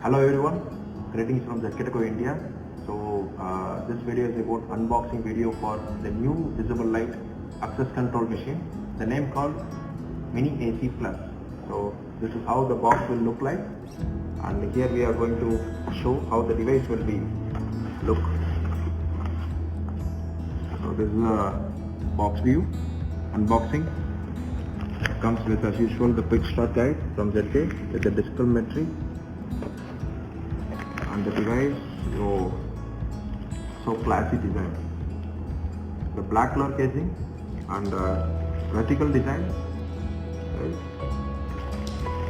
Hello everyone, greetings from ZKTeco India. So this video is about unboxing video for the new visible light access control machine, the name called MiniAC Plus. So this is how the box will look like, and here we are going to show how the device will be look. So this is a box view, unboxing. It comes with, as usual, the quick start guide from ZK with the disclaimer and the device. So classy design. The black color casing and vertical design. Right.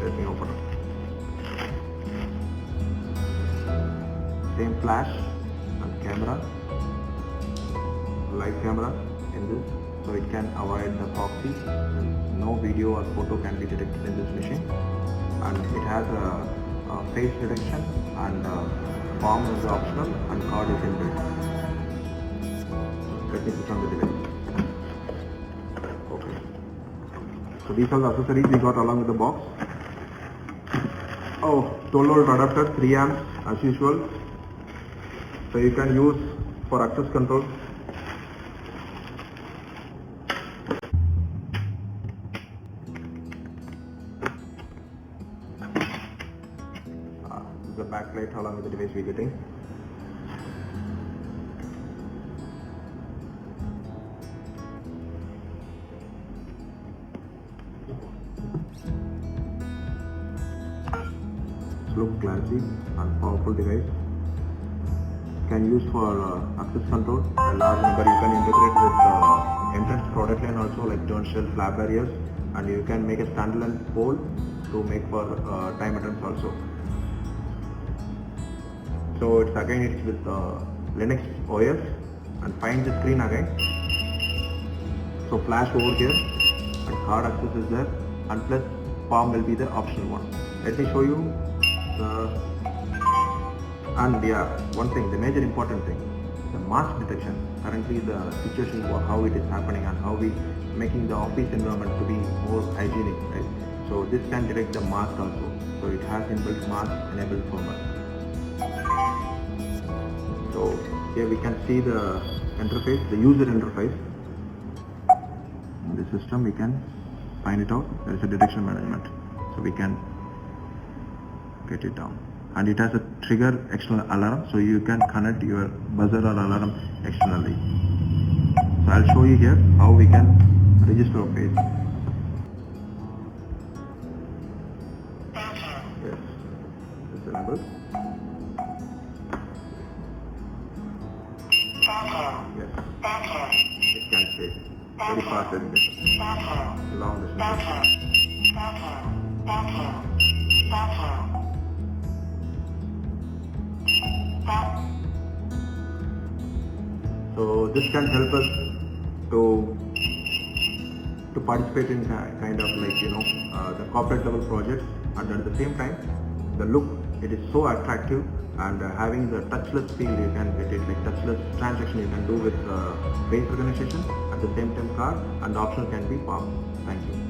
Let me open it. Same flash and camera, live camera in this, so it can avoid the proxy. No video or photo can be detected in this machine, and it has a face detection, and palm is optional and card is inbuilt. Let me put on the device. Okay. So these are the accessories we got along with the box. 12-volt adapter, 3 amps as usual. So you can use for access control. The backlight along with the device we're getting. Look classy and powerful device. Can use for access control. A large number you can integrate with entrance product line also, like don't shell flap barriers, and you can make a standalone pole to make for time entrance also. So it's with Linux OS, and find the screen again. So flash over here, and card access is there, and plus palm will be the optional one. Let me show you one thing, the major important thing, the mask detection. Currently the situation how it is happening and how we making the office environment to be more hygienic, right? So this can detect the mask also. So it has inbuilt mask enabled firmware. So here we can see the interface, the user interface. In the system we can find it out. There is a detection management, so we can get it down. And it has a trigger external alarm, so you can connect your buzzer or alarm externally. So I'll show you here how we can register a face. Yes, it's enabled. Yes, it can say very fast and long distance. So this can help us to participate in kind of like the corporate level projects, and at the same time the look, it is so attractive, and having the touchless feel, you can get it like touchless transaction you can do with face recognition, at the same time card, and the option can be palm. Thank you.